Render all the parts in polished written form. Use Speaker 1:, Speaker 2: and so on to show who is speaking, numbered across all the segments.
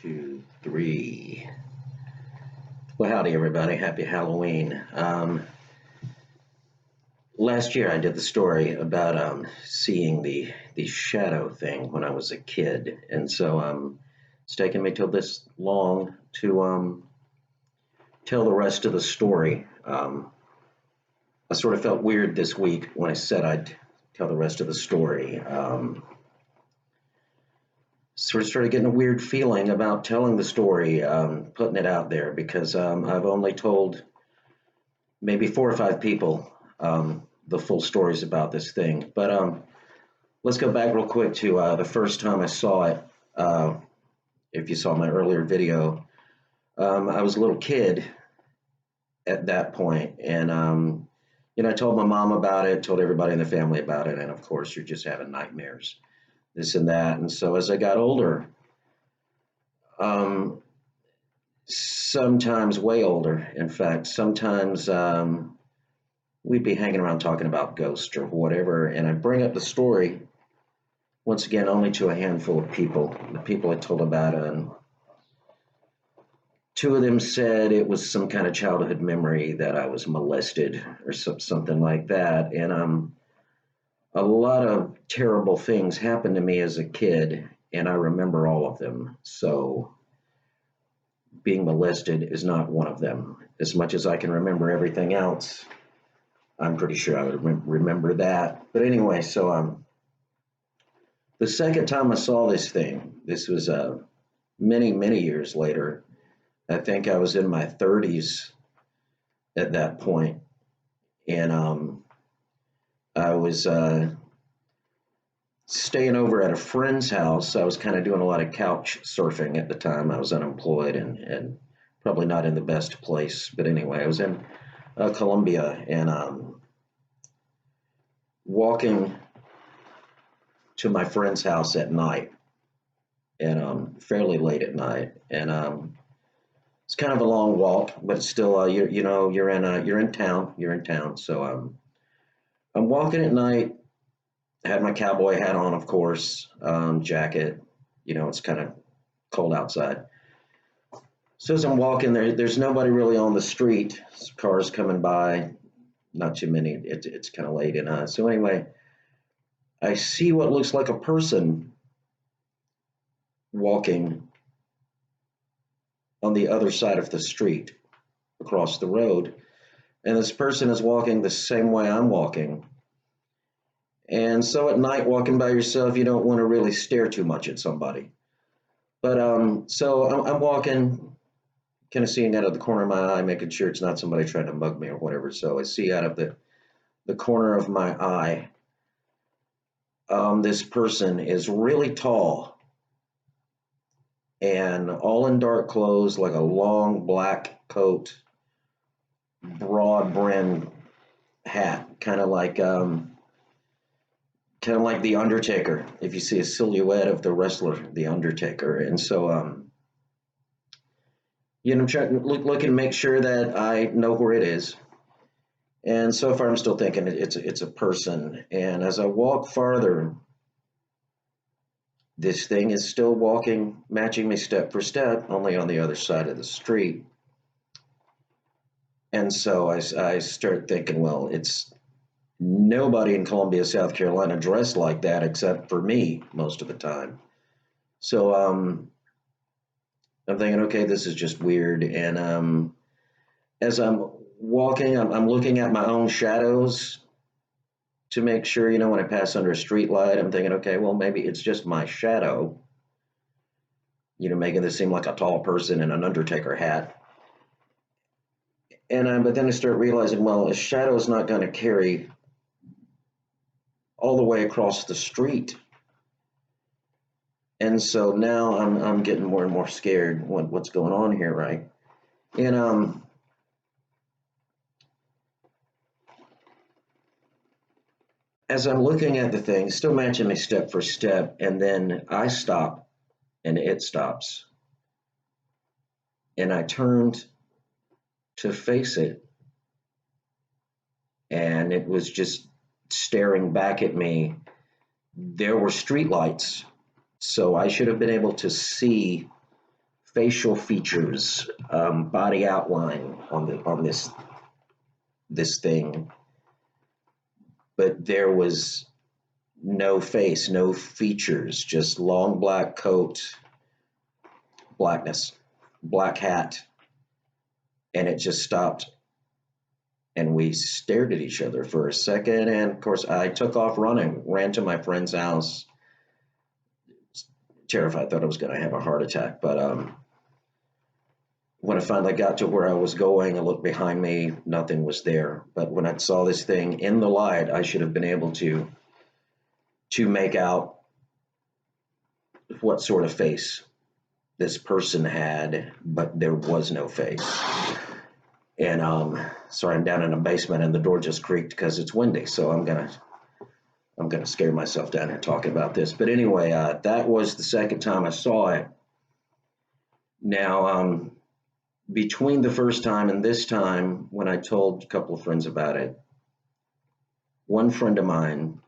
Speaker 1: Two, three. Well, howdy, everybody. Happy Halloween. Last year, I did the story about seeing the shadow thing when I was a kid, and so it's taken me till this long to tell the rest of the story. I sort of felt weird this week when I said I'd tell the rest of the story. Sort of started getting a weird feeling about telling the story, putting it out there, because I've only told maybe 4 or 5 people the full stories about this thing. But let's go back real quick to the first time I saw it. If you saw my earlier video, I was a little kid at that point, and I told my mom about it, told everybody in the family about it, and of course, you're just having nightmares, this and that. And so as I got older, sometimes way older, in fact, sometimes we'd be hanging around talking about ghosts or whatever, and I bring up the story once again only to a handful of people, the people I told about it, and 2 of them said it was some kind of childhood memory that I was molested or something like that. And a lot of terrible things happened to me as a kid, and I remember all of them. So being molested is not one of them. As much as I can remember everything else, I'm pretty sure I would remember that. But anyway, so the second time I saw this thing, this was many, many years later. I think I was in my 30s at that point, and I was staying over at a friend's house. I was kind of doing a lot of couch surfing at the time. I was unemployed and probably not in the best place. But anyway, I was in Colombia, and walking to my friend's house at night, and fairly late at night, and it's kind of a long walk, but it's still you're in town. So I'm walking at night. I had my cowboy hat on, of course, jacket. It's kind of cold outside. So as I'm walking there's nobody really on the street. Cars coming by, not too many. It's kind of late, and so anyway, I see what looks like a person walking on the other side of the street across the road, and this person is walking the same way I'm walking. And so at night, walking by yourself, you don't want to really stare too much at somebody. But so I'm walking, kind of seeing out of the corner of my eye, making sure it's not somebody trying to mug me or whatever. So I see out of the corner of my eye, this person is really tall and all in dark clothes, like a long black coat, broad brim hat, kind of like the Undertaker. If you see a silhouette of the wrestler, the Undertaker. And so I'm trying to look and make sure that I know where it is. And so far, I'm still thinking it's a person. And as I walk farther, this thing is still walking, matching me step for step, only on the other side of the street. And so I start thinking, well, it's nobody in Columbia, South Carolina dressed like that except for me most of the time. So I'm thinking, okay, this is just weird. And as I'm walking, I'm looking at my own shadows to make sure, when I pass under a street light, I'm thinking, okay, well, maybe it's just my shadow, making this seem like a tall person in an Undertaker hat. And but then I start realizing, well, a shadow is not going to carry all the way across the street. And so now I'm getting more and more scared what's going on here, right? And as I'm looking at the thing, still matching me step for step, and then I stop and it stops. And I turned to face it, and it was just staring back at me. There were streetlights, so I should have been able to see facial features, body outline on this thing, but there was no face, no features, just long black coat, blackness, black hat, and it just stopped. And we stared at each other for a second, and of course, I took off running, ran to my friend's house, terrified, thought I was going to have a heart attack. But when I finally got to where I was going, I looked behind me, nothing was there. But when I saw this thing in the light, I should have been able to make out what sort of face this person had, but there was no face. And sorry, I'm down in a basement and the door just creaked because it's windy. So I'm gonna scare myself down here talking about this. But anyway, that was the second time I saw it. Now, between the first time and this time, when I told a couple of friends about it, one friend of mine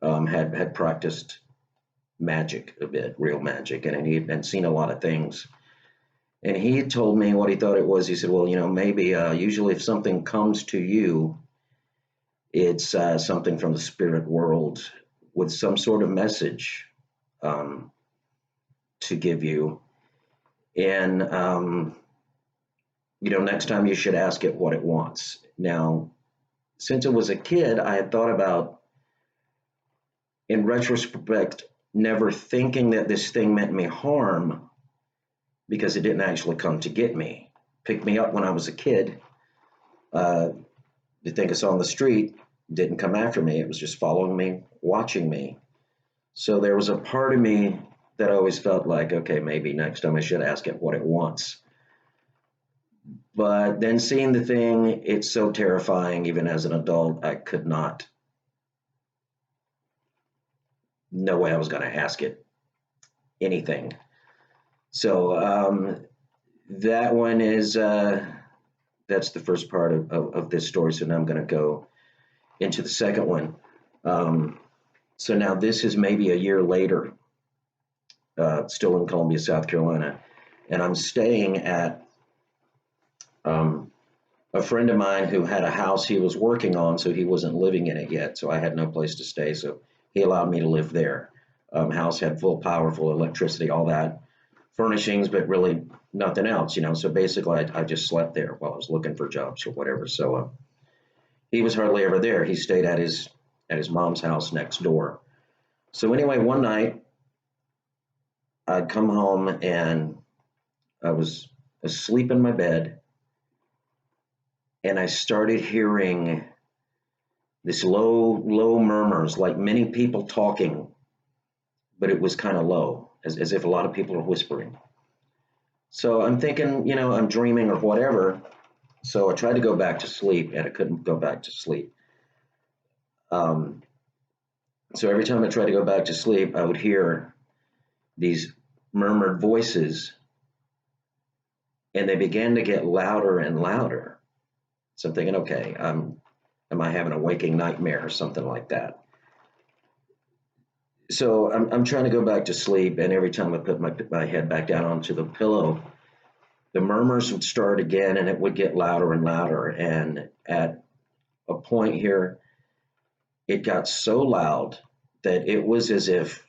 Speaker 1: had practiced magic a bit, real magic, and he had seen a lot of things. And he told me what he thought it was. He said, well, maybe usually if something comes to you, it's something from the spirit world with some sort of message to give you. And, next time you should ask it what it wants. Now, since I was a kid, I had thought about, in retrospect, never thinking that this thing meant me harm because it didn't actually come to get me. Picked me up when I was a kid. The thing I saw on the street didn't come after me. It was just following me, watching me. So there was a part of me that always felt like, okay, maybe next time I should ask it what it wants. But then seeing the thing, it's so terrifying, even as an adult, I could not. No way I was going to ask it anything. So that one is, that's the first part of this story. So now I'm going to go into the second one. So now this is maybe a year later, still in Columbia, South Carolina. And I'm staying at a friend of mine who had a house he was working on, so he wasn't living in it yet. So I had no place to stay. So he allowed me to live there. House had full power, full electricity, all that, furnishings, but really nothing else, So basically, I just slept there while I was looking for jobs or whatever. So he was hardly ever there. He stayed at his mom's house next door. So anyway, one night I'd come home and I was asleep in my bed, and I started hearing this low murmurs, like many people talking, but it was kind of low, as if a lot of people are whispering. So I'm thinking, I'm dreaming or whatever. So I tried to go back to sleep, and I couldn't go back to sleep. So every time I tried to go back to sleep, I would hear these murmured voices, and they began to get louder and louder. So I'm thinking, okay, am I having a waking nightmare or something like that? So I'm trying to go back to sleep, and every time I put my head back down onto the pillow, the murmurs would start again, and it would get louder and louder. And at a point here, it got so loud that it was as if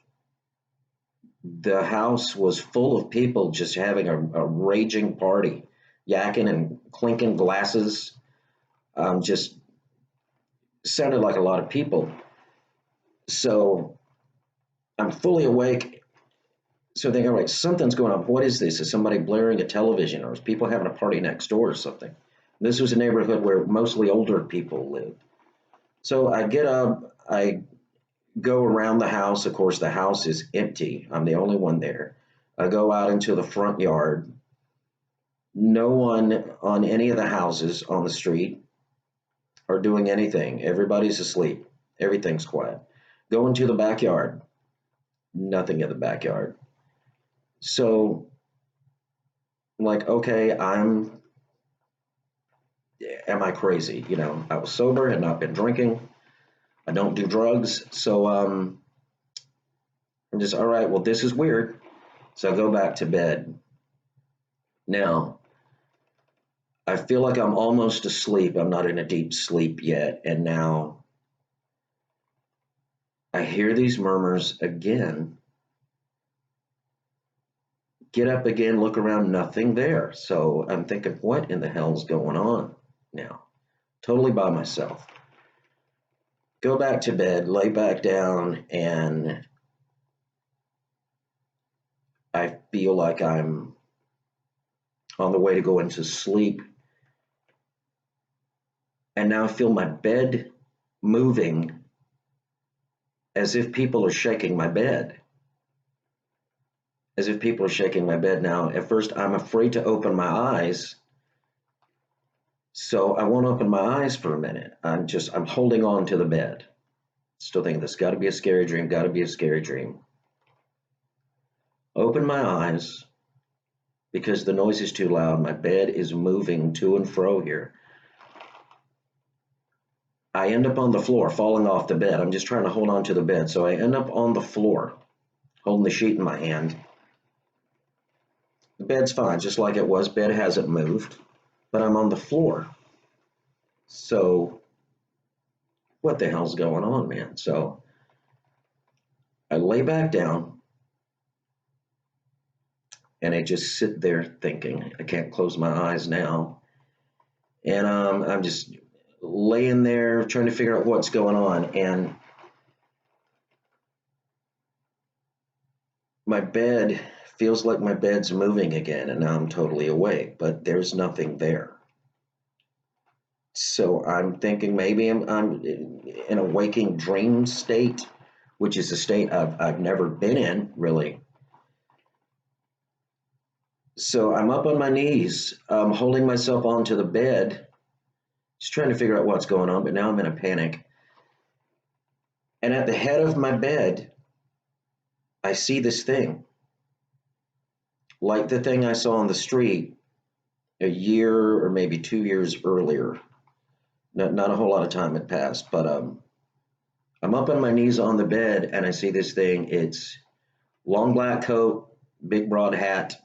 Speaker 1: the house was full of people just having a raging party, yakking and clinking glasses. Just sounded like a lot of people. So I'm fully awake. So thinking, all right, something's going on. What is this? Is somebody blaring a television, or is people having a party next door or something? This was a neighborhood where mostly older people lived. So I get up, I go around the house. Of course, the house is empty. I'm the only one there. I go out into the front yard. No one on any of the houses on the street are doing anything. Everybody's asleep. Everything's quiet. Go into the backyard. Nothing in the backyard. So I'm like, okay, am I crazy? I was sober, had not been drinking. I don't do drugs. So I'm just, all right, well, this is weird. So I go back to bed. Now, I feel like I'm almost asleep. I'm not in a deep sleep yet. And now I hear these murmurs again. Get up again, look around, nothing there. So I'm thinking, what in the hell's going on now? Totally by myself. Go back to bed, lay back down, and I feel like I'm on the way to go into sleep. And now I feel my bed moving as if people are shaking my bed. As if people are shaking my bed now. At first, I'm afraid to open my eyes. So I won't open my eyes for a minute. I'm holding on to the bed. Still thinking this got to be a scary dream, got to be a scary dream. Open my eyes because the noise is too loud. My bed is moving to and fro here. I end up on the floor, falling off the bed. I'm just trying to hold on to the bed. So I end up on the floor, holding the sheet in my hand. The bed's fine, just like it was. Bed hasn't moved, but I'm on the floor. So what the hell's going on, man? So I lay back down and I just sit there thinking. I can't close my eyes now. And I'm just laying there trying to figure out what's going on. And my bed feels like my bed's moving again. And now I'm totally awake, but there's nothing there. So I'm thinking maybe I'm in a waking dream state, which is a state I've never been in, really. So I'm up on my knees, holding myself onto the bed, just trying to figure out what's going on, but now I'm in a panic. And at the head of my bed, I see this thing, like the thing I saw on the street a year or maybe 2 years earlier. Not a whole lot of time had passed, but I'm up on my knees on the bed and I see this thing. It's long black coat, big broad hat,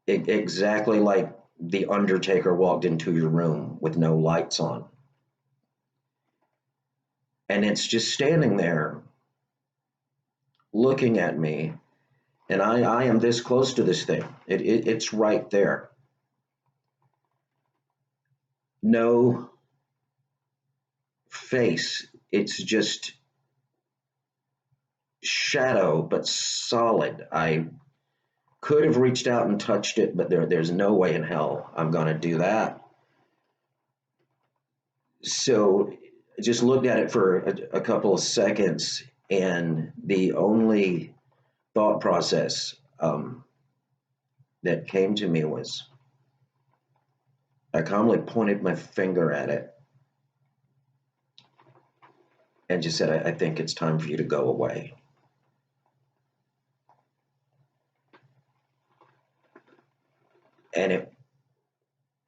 Speaker 1: exactly like the Undertaker walked into your room with no lights on. And it's just standing there looking at me. And I am this close to this thing. It's right there. No face. It's just shadow, but solid. I could have reached out and touched it, but there's no way in hell I'm going to do that. So I just looked at it for a couple of seconds, and the only thought process that came to me was I calmly pointed my finger at it and just said, I think it's time for you to go away. And it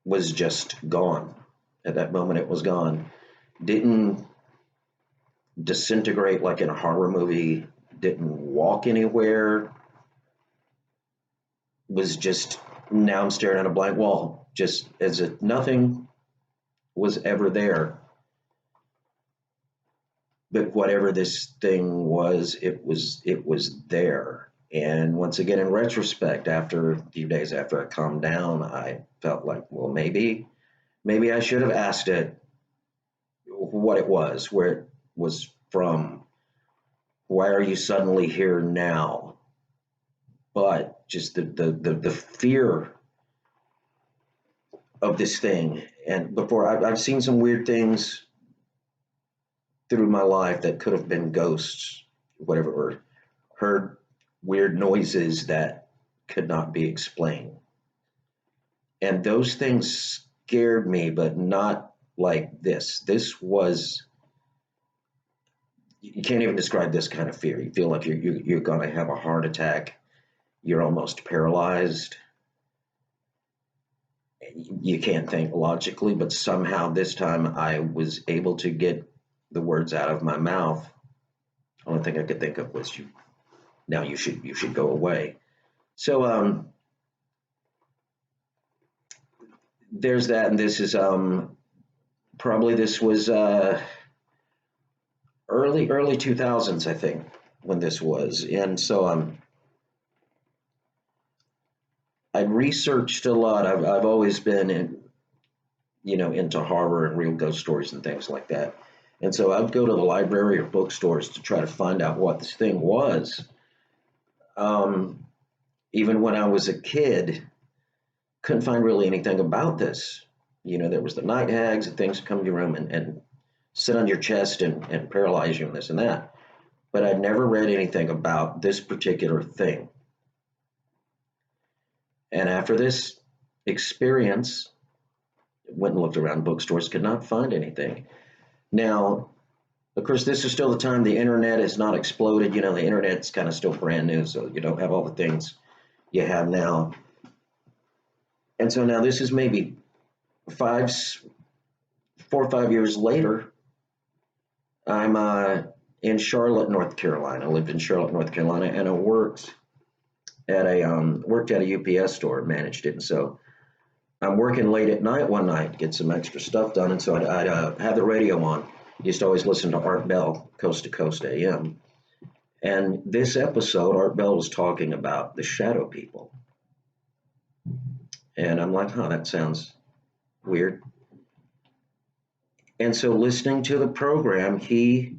Speaker 1: was just gone. At that moment, it was gone. Didn't disintegrate like in a horror movie, didn't walk anywhere, was just, now I'm staring at a blank wall, just as if nothing was ever there. But whatever this thing was, it was there. And once again, in retrospect, after a few days after I calmed down, I felt like, well, maybe I should have asked it what it was, where it was from. Why are you suddenly here now? But just the fear of this thing. And before I've seen some weird things through my life that could have been ghosts, whatever, or heard weird noises that could not be explained. And those things scared me, but not like this. This was, you can't even describe this kind of fear. You feel like you're going to have a heart attack. You're almost paralyzed. You can't think logically, but somehow this time I was able to get the words out of my mouth. The only thing I could think of was, you, now you should go away. So there's that, and this is probably this was early 2000s, I think, when this was, and so I'd researched a lot. I've always been into horror and real ghost stories and things like that. And so I'd go to the library or bookstores to try to find out what this thing was. Um, Even when I was a kid, couldn't find really anything about this. There was the night hags and things that come to your room and sit on your chest and paralyze you and this and that. But I'd never read anything about this particular thing. And after this experience, went and looked around bookstores, could not find anything. Now, of course, this is still the time the internet has not exploded. The internet's kind of still brand new, so you don't have all the things you have now. And so now this is maybe 4 or 5 years later. I'm in Charlotte, North Carolina. I lived in Charlotte, North Carolina, and I worked at a UPS store, managed it. And so I'm working late at night one night to get some extra stuff done, and so I'd have the radio on. Used to always listen to Art Bell, Coast to Coast AM. And this episode, Art Bell was talking about the shadow people. And I'm like, that sounds weird. And so listening to the program, he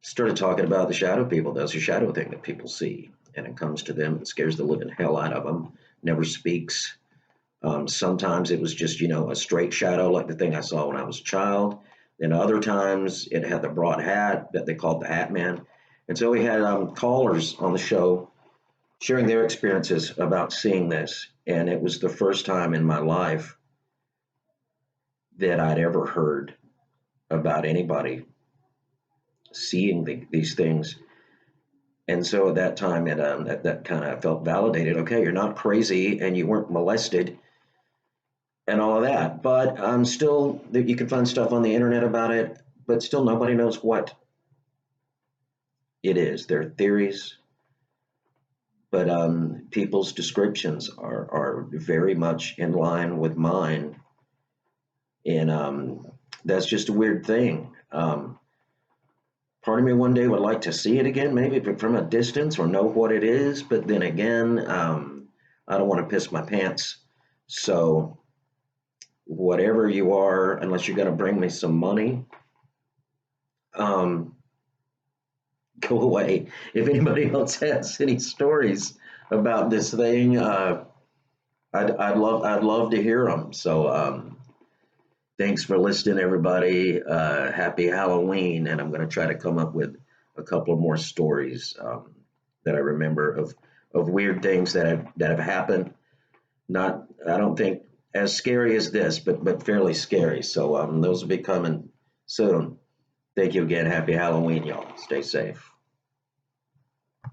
Speaker 1: started talking about the shadow people. There's a shadow thing that people see, and it comes to them, it scares the living hell out of them, never speaks. Sometimes it was just, a straight shadow like the thing I saw when I was a child. Then other times it had the broad hat that they called the Hat Man. And so we had callers on the show sharing their experiences about seeing this. And it was the first time in my life that I'd ever heard about anybody seeing these things. And so at that time, that kind of felt validated. Okay, you're not crazy and you weren't molested and all of that. But still, you can find stuff on the internet about it, but still nobody knows what it is. There are theories, but people's descriptions are very much in line with mine. And that's just a weird thing. Part of me one day would like to see it again, maybe from a distance or know what it is. But then again, I don't want to piss my pants. So whatever you are, unless you're going to bring me some money, go away. If anybody else has any stories about this thing, I'd love to hear them. So thanks for listening, everybody. Happy Halloween, and I'm going to try to come up with a couple of more stories that I remember of weird things that have happened. Not, I don't think as scary as this, but fairly scary. So those will be coming soon. Thank you again. Happy Halloween, y'all. Stay safe.